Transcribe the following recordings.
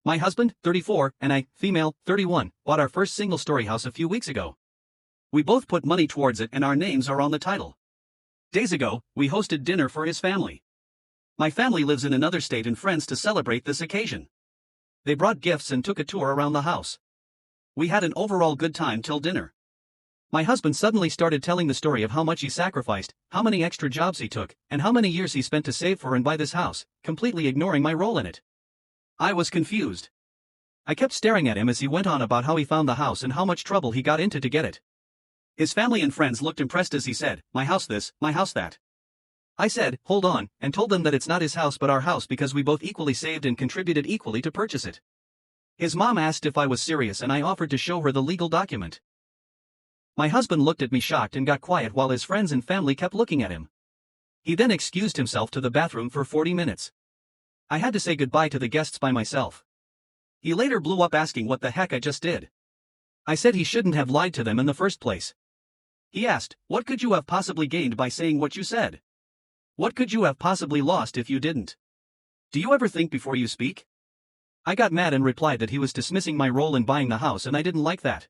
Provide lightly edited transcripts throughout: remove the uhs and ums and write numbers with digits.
My husband, 34, and I, female, 31, bought our first single-story house a few weeks ago. We both put money towards it and our names are on the title. Days ago, we hosted dinner for his family. My family lives in another state and friends to celebrate this occasion. They brought gifts and took a tour around the house. We had an overall good time till dinner. My husband suddenly started telling the story of how much he sacrificed, how many extra jobs he took, and how many years he spent to save for and buy this house, completely ignoring my role in it. I was confused. I kept staring at him as he went on about how he found the house and how much trouble he got into to get it. His family and friends looked impressed as he said, "My house this, my house that." I said, "Hold on," and told them that it's not his house but our house because we both equally saved and contributed equally to purchase it. His mom asked if I was serious and I offered to show her the legal document. My husband looked at me shocked and got quiet while his friends and family kept looking at him. He then excused himself to the bathroom for 40 minutes. I had to say goodbye to the guests by myself. He later blew up asking what the heck I just did. I said he shouldn't have lied to them in the first place. He asked, "What could you have possibly gained by saying what you said? What could you have possibly lost if you didn't? Do you ever think before you speak?" I got mad and replied that he was dismissing my role in buying the house and I didn't like that.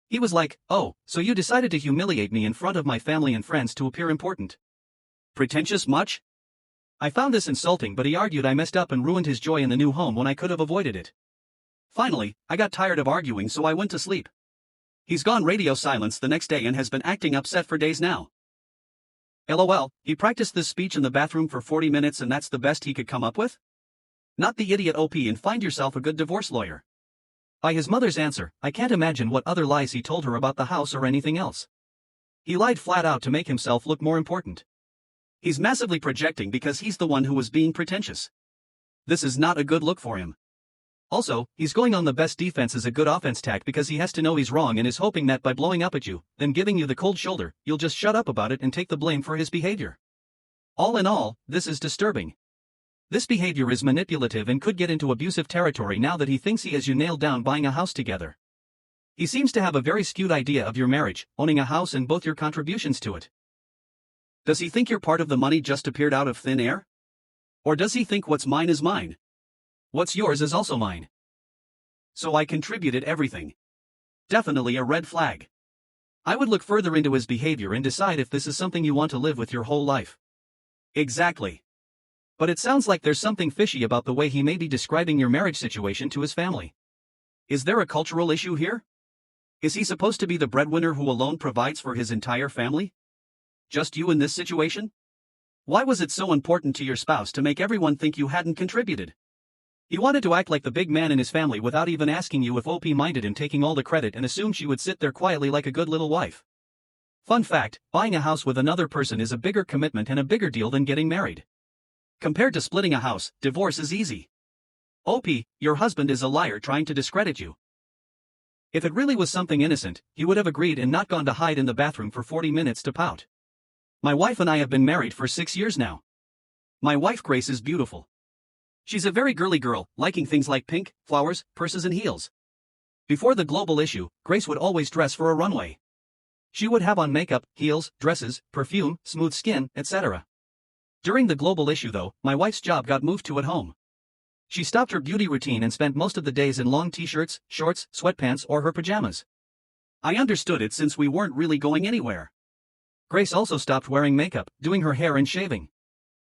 He was like, "Oh, so you decided to humiliate me in front of my family and friends to appear important? Pretentious much?" I found this insulting but he argued I messed up and ruined his joy in the new home when I could have avoided it. Finally, I got tired of arguing so I went to sleep. He's gone radio silence the next day and has been acting upset for days now. LOL, he practiced this speech in the bathroom for 40 minutes and that's the best he could come up with? Not the idiot OP and find yourself a good divorce lawyer. By his mother's answer, I can't imagine what other lies he told her about the house or anything else. He lied flat out to make himself look more important. He's massively projecting because he's the one who was being pretentious. This is not a good look for him. Also, he's going on the best defense as a good offense tack because he has to know he's wrong and is hoping that by blowing up at you, then giving you the cold shoulder, you'll just shut up about it and take the blame for his behavior. All in all, this is disturbing. This behavior is manipulative and could get into abusive territory now that he thinks he has you nailed down buying a house together. He seems to have a very skewed idea of your marriage, owning a house and both your contributions to it. Does he think your part of the money just appeared out of thin air? Or does he think what's mine is mine? What's yours is also mine. So I contributed everything. Definitely a red flag. I would look further into his behavior and decide if this is something you want to live with your whole life. Exactly. But it sounds like there's something fishy about the way he may be describing your marriage situation to his family. Is there a cultural issue here? Is he supposed to be the breadwinner who alone provides for his entire family? Just you in this situation? Why was it so important to your spouse to make everyone think you hadn't contributed? He wanted to act like the big man in his family without even asking you if OP minded him taking all the credit and assumed she would sit there quietly like a good little wife. Fun fact, buying a house with another person is a bigger commitment and a bigger deal than getting married. Compared to splitting a house, divorce is easy. OP, your husband is a liar trying to discredit you. If it really was something innocent, he would have agreed and not gone to hide in the bathroom for 40 minutes to pout. My wife and I have been married for 6 years now. My wife Grace is beautiful. She's a very girly girl, liking things like pink, flowers, purses and heels. Before the global issue, Grace would always dress for a runway. She would have on makeup, heels, dresses, perfume, smooth skin, etc. During the global issue though, my wife's job got moved to at home. She stopped her beauty routine and spent most of the days in long t-shirts, shorts, sweatpants or her pajamas. I understood it since we weren't really going anywhere. Grace also stopped wearing makeup, doing her hair and shaving.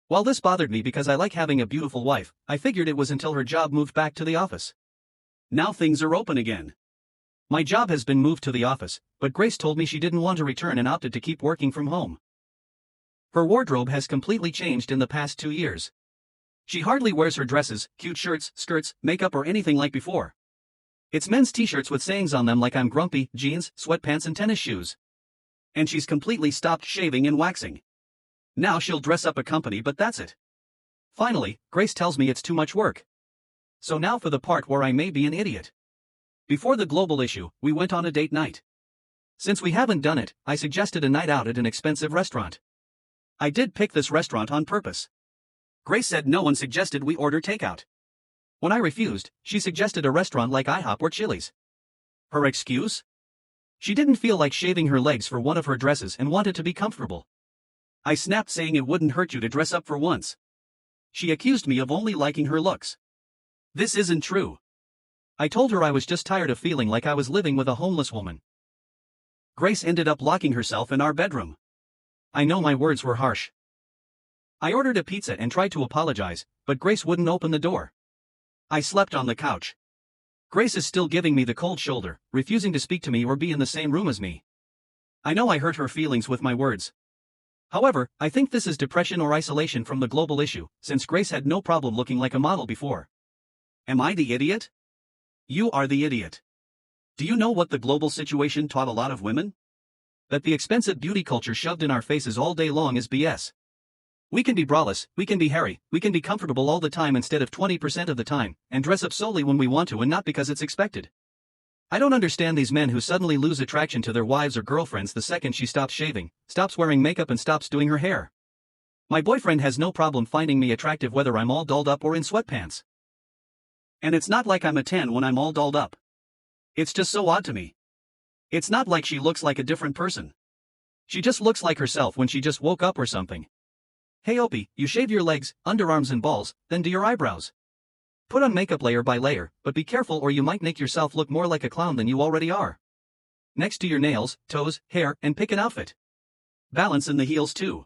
While this bothered me because I like having a beautiful wife, I figured it was until her job moved back to the office. Now things are open again. My job has been moved to the office, but Grace told me she didn't want to return and opted to keep working from home. Her wardrobe has completely changed in the past 2 years. She hardly wears her dresses, cute shirts, skirts, makeup or anything like before. It's men's t-shirts with sayings on them like "I'm grumpy," jeans, sweatpants and tennis shoes. And she's completely stopped shaving and waxing. Now she'll dress up a company but that's it. Finally, Grace tells me it's too much work. So now for the part where I may be an idiot. Before the global issue, we went on a date night. Since we haven't done it, I suggested a night out at an expensive restaurant. I did pick this restaurant on purpose. Grace said no and suggested we order takeout. When I refused, she suggested a restaurant like IHOP or Chili's. Her excuse? She didn't feel like shaving her legs for one of her dresses and wanted to be comfortable. I snapped saying it wouldn't hurt you to dress up for once. She accused me of only liking her looks. This isn't true. I told her I was just tired of feeling like I was living with a homeless woman. Grace ended up locking herself in our bedroom. I know my words were harsh. I ordered a pizza and tried to apologize, but Grace wouldn't open the door. I slept on the couch. Grace is still giving me the cold shoulder, refusing to speak to me or be in the same room as me. I know I hurt her feelings with my words. However, I think this is depression or isolation from the global issue, since Grace had no problem looking like a model before. Am I the idiot? You are the idiot. Do you know what the global situation taught a lot of women? That the expensive beauty culture shoved in our faces all day long is BS. We can be braless, we can be hairy, we can be comfortable all the time instead of 20% of the time, and dress up solely when we want to and not because it's expected. I don't understand these men who suddenly lose attraction to their wives or girlfriends the second she stops shaving, stops wearing makeup and stops doing her hair. My boyfriend has no problem finding me attractive whether I'm all dolled up or in sweatpants. And it's not like I'm a 10 when I'm all dolled up. It's just so odd to me. It's not like she looks like a different person. She just looks like herself when she just woke up or something. Hey Opie, you shave your legs, underarms and balls, then do your eyebrows. Put on makeup layer by layer, but be careful or you might make yourself look more like a clown than you already are. Next to your nails, toes, hair, and pick an outfit. Balance in the heels too.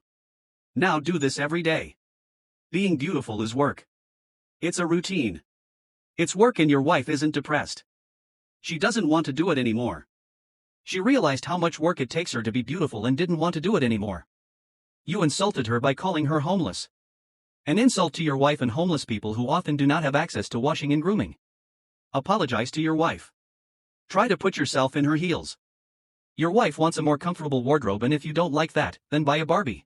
Now do this every day. Being beautiful is work. It's a routine. It's work and your wife isn't depressed. She doesn't want to do it anymore. She realized how much work it takes her to be beautiful and didn't want to do it anymore. You insulted her by calling her homeless. An insult to your wife and homeless people who often do not have access to washing and grooming. Apologize to your wife. Try to put yourself in her heels. Your wife wants a more comfortable wardrobe, and if you don't like that, then buy a Barbie.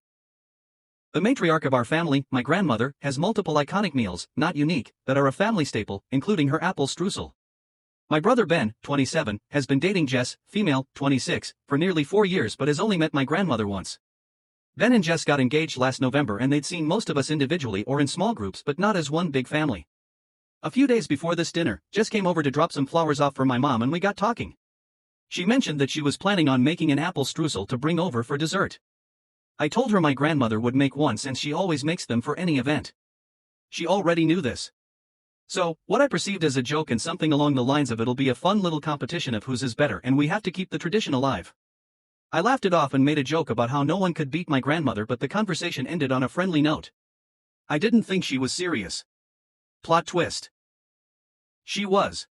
The matriarch of our family, my grandmother, has multiple iconic meals, not unique, that are a family staple, including her apple streusel. My brother Ben, 27, has been dating Jess, female, 26, for nearly 4 years but has only met my grandmother once. Ben and Jess got engaged last November and they'd seen most of us individually or in small groups but not as one big family. A few days before this dinner, Jess came over to drop some flowers off for my mom and we got talking. She mentioned that she was planning on making an apple streusel to bring over for dessert. I told her my grandmother would make one since she always makes them for any event. She already knew this. So, what I perceived as a joke and something along the lines of it'll be a fun little competition of whose is better and we have to keep the tradition alive. I laughed it off and made a joke about how no one could beat my grandmother, but the conversation ended on a friendly note. I didn't think she was serious. Plot twist. She was.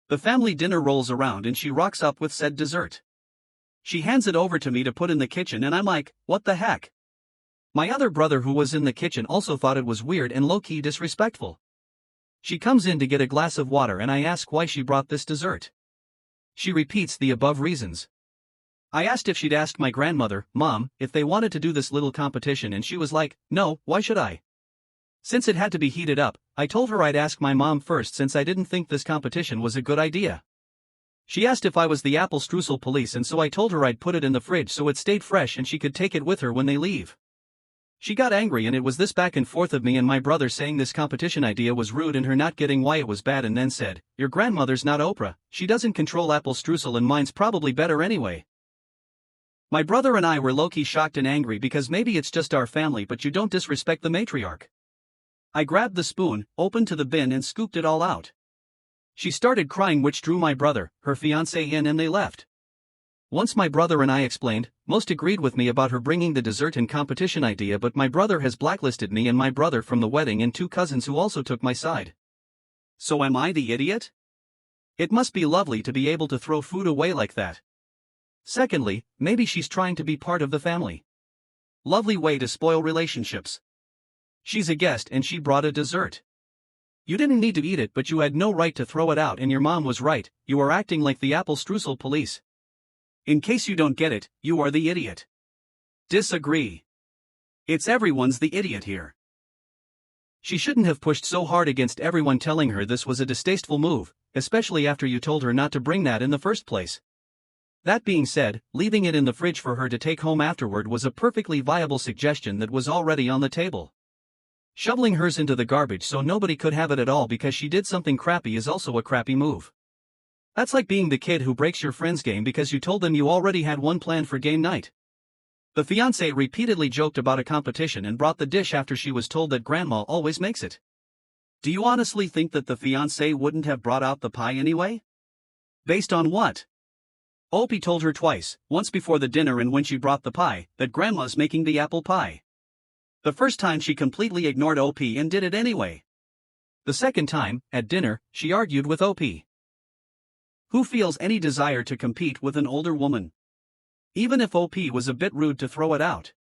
The family dinner rolls around and she rocks up with said dessert. She hands it over to me to put in the kitchen and I'm like, what the heck? My other brother who was in the kitchen also thought it was weird and low-key disrespectful. She comes in to get a glass of water and I ask why she brought this dessert. She repeats the above reasons. I asked if she'd asked my grandmother, Mom, if they wanted to do this little competition and she was like, no, why should I? Since it had to be heated up, I told her I'd ask my mom first since I didn't think this competition was a good idea. She asked if I was the apple streusel police and so I told her I'd put it in the fridge so it stayed fresh and she could take it with her when they leave. She got angry and it was this back and forth of me and my brother saying this competition idea was rude and her not getting why it was bad and then said, your grandmother's not Oprah, she doesn't control apple streusel and mine's probably better anyway. My brother and I were low-key shocked and angry because maybe it's just our family but you don't disrespect the matriarch. I grabbed the spoon, opened to the bin and scooped it all out. She started crying which drew my brother, her fiancé in and they left. Once my brother and I explained, most agreed with me about her bringing the dessert and competition idea but my brother has blacklisted me and my brother from the wedding and 2 cousins who also took my side. So am I the idiot? It must be lovely to be able to throw food away like that. Secondly, maybe she's trying to be part of the family. Lovely way to spoil relationships. She's a guest and she brought a dessert. You didn't need to eat it but you had no right to throw it out and your mom was right, you are acting like the apple streusel police. In case you don't get it, you are the idiot. Disagree. It's everyone's the idiot here. She shouldn't have pushed so hard against everyone telling her this was a distasteful move, especially after you told her not to bring that in the first place. That being said, leaving it in the fridge for her to take home afterward was a perfectly viable suggestion that was already on the table. Shoveling hers into the garbage so nobody could have it at all because she did something crappy is also a crappy move. That's like being the kid who breaks your friend's game because you told them you already had one planned for game night. The fiancé repeatedly joked about a competition and brought the dish after she was told that grandma always makes it. Do you honestly think that the fiancé wouldn't have brought out the pie anyway? Based on what? Opie told her twice, once before the dinner and when she brought the pie, that Grandma's making the apple pie. The first time she completely ignored Opie and did it anyway. The second time, at dinner, she argued with Opie. Who feels any desire to compete with an older woman? Even if Opie was a bit rude to throw it out.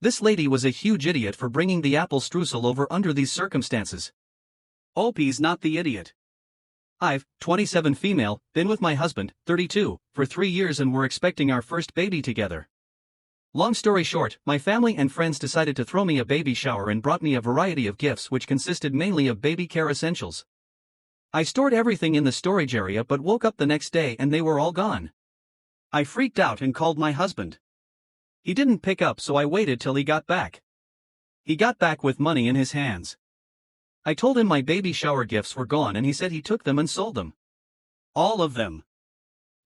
This lady was a huge idiot for bringing the apple streusel over under these circumstances. Opie's not the idiot. I've, 27 female, been with my husband, 32, for 3 years and we're expecting our first baby together. Long story short, my family and friends decided to throw me a baby shower and brought me a variety of gifts which consisted mainly of baby care essentials. I stored everything in the storage area but woke up the next day and they were all gone. I freaked out and called my husband. He didn't pick up, so I waited till he got back. He got back with money in his hands. I told him my baby shower gifts were gone and he said he took them and sold them. All of them.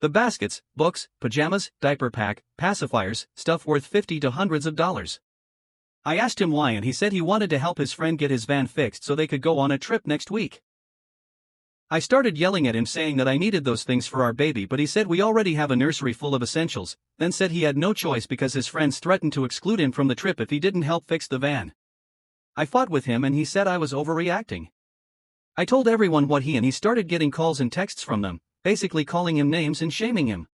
The baskets, books, pajamas, diaper pack, pacifiers, stuff worth $50 to hundreds of dollars. I asked him why and he said he wanted to help his friend get his van fixed so they could go on a trip next week. I started yelling at him saying that I needed those things for our baby, but he said we already have a nursery full of essentials, then said he had no choice because his friends threatened to exclude him from the trip if he didn't help fix the van. I fought with him and he said I was overreacting. I told everyone what he started getting calls and texts from them, basically calling him names and shaming him.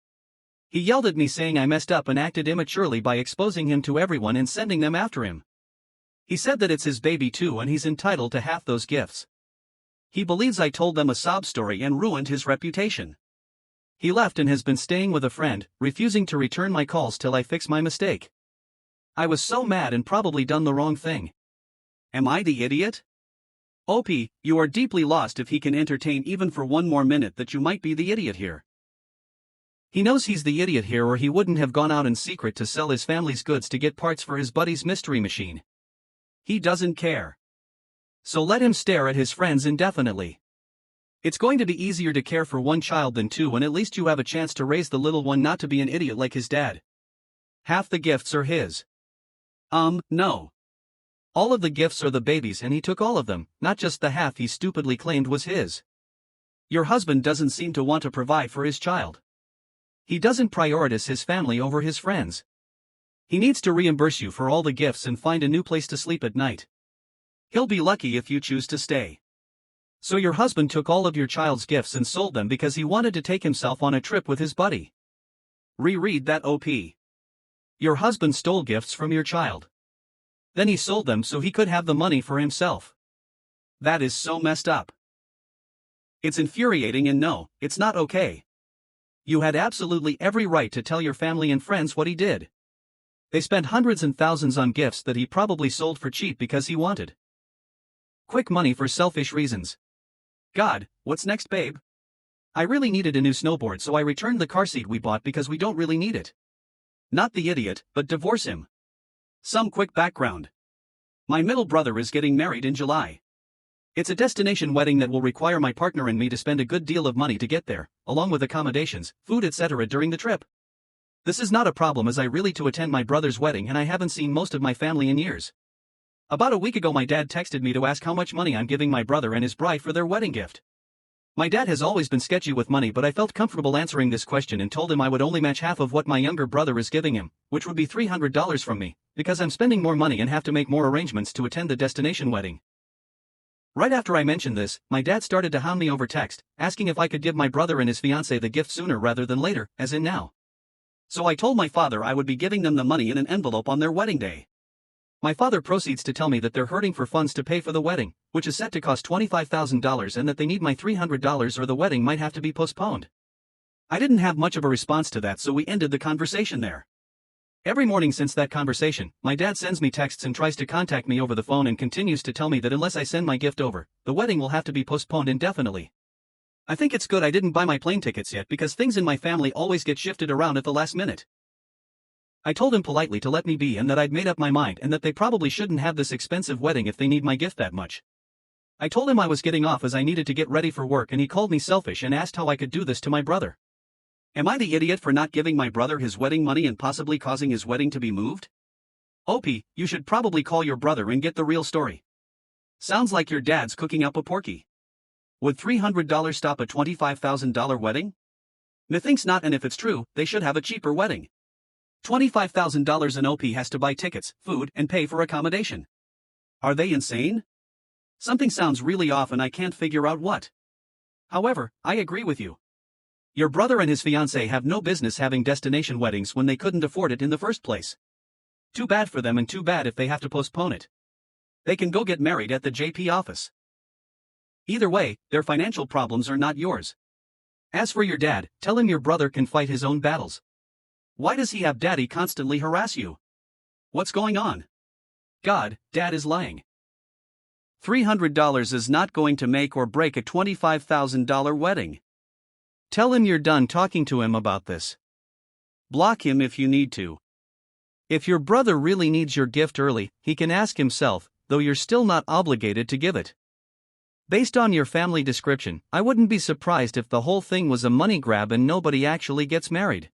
He yelled at me saying I messed up and acted immaturely by exposing him to everyone and sending them after him. He said that it's his baby too and he's entitled to half those gifts. He believes I told them a sob story and ruined his reputation. He left and has been staying with a friend, refusing to return my calls till I fix my mistake. I was so mad and probably done the wrong thing. Am I the idiot? Opie, you are deeply lost if he can entertain even for one more minute that you might be the idiot here. He knows he's the idiot here or he wouldn't have gone out in secret to sell his family's goods to get parts for his buddy's mystery machine. He doesn't care. So let him stare at his friends indefinitely. It's going to be easier to care for one child than two and at least you have a chance to raise the little one not to be an idiot like his dad. Half the gifts are his. No. All of the gifts are the baby's and he took all of them, not just the half he stupidly claimed was his. Your husband doesn't seem to want to provide for his child. He doesn't prioritize his family over his friends. He needs to reimburse you for all the gifts and find a new place to sleep at night. He'll be lucky if you choose to stay. So your husband took all of your child's gifts and sold them because he wanted to take himself on a trip with his buddy. Reread that, OP. Your husband stole gifts from your child. Then he sold them so he could have the money for himself. That is so messed up. It's infuriating and no, it's not okay. You had absolutely every right to tell your family and friends what he did. They spent hundreds and thousands on gifts that he probably sold for cheap because he wanted quick money for selfish reasons. God, what's next, babe? I really needed a new snowboard, so I returned the car seat we bought because we don't really need it. Not the idiot, but divorce him. Some quick background. My middle brother is getting married in July. It's a destination wedding that will require my partner and me to spend a good deal of money to get there, along with accommodations, food, etc. during the trip. This is not a problem as I really to attend my brother's wedding and I haven't seen most of my family in years. About a week ago my dad texted me to ask how much money I'm giving my brother and his bride for their wedding gift. My dad has always been sketchy with money, but I felt comfortable answering this question and told him I would only match half of what my younger brother is giving him, which would be $300 from me, because I'm spending more money and have to make more arrangements to attend the destination wedding. Right after I mentioned this, my dad started to hound me over text, asking if I could give my brother and his fiancée the gift sooner rather than later, as in now. So I told my father I would be giving them the money in an envelope on their wedding day. My father proceeds to tell me that they're hurting for funds to pay for the wedding, which is set to cost $25,000, and that they need my $300 or the wedding might have to be postponed. I didn't have much of a response to that, so we ended the conversation there. Every morning since that conversation, my dad sends me texts and tries to contact me over the phone and continues to tell me that unless I send my gift over, the wedding will have to be postponed indefinitely. I think it's good I didn't buy my plane tickets yet because things in my family always get shifted around at the last minute. I told him politely to let me be and that I'd made up my mind and that they probably shouldn't have this expensive wedding if they need my gift that much. I told him I was getting off as I needed to get ready for work and he called me selfish and asked how I could do this to my brother. Am I the idiot for not giving my brother his wedding money and possibly causing his wedding to be moved? Opie, you should probably call your brother and get the real story. Sounds like your dad's cooking up a porky. Would $300 stop a $25,000 wedding? Methinks not, and if it's true, they should have a cheaper wedding. $25,000 an OP has to buy tickets, food, and pay for accommodation. Are they insane? Something sounds really off and I can't figure out what. However, I agree with you. Your brother and his fiancée have no business having destination weddings when they couldn't afford it in the first place. Too bad for them and too bad if they have to postpone it. They can go get married at the JP office. Either way, their financial problems are not yours. As for your dad, tell him your brother can fight his own battles. Why does he have daddy constantly harass you? What's going on? God, dad is lying. $300 is not going to make or break a $25,000 wedding. Tell him you're done talking to him about this. Block him if you need to. If your brother really needs your gift early, he can ask himself, though you're still not obligated to give it. Based on your family description, I wouldn't be surprised if the whole thing was a money grab and nobody actually gets married.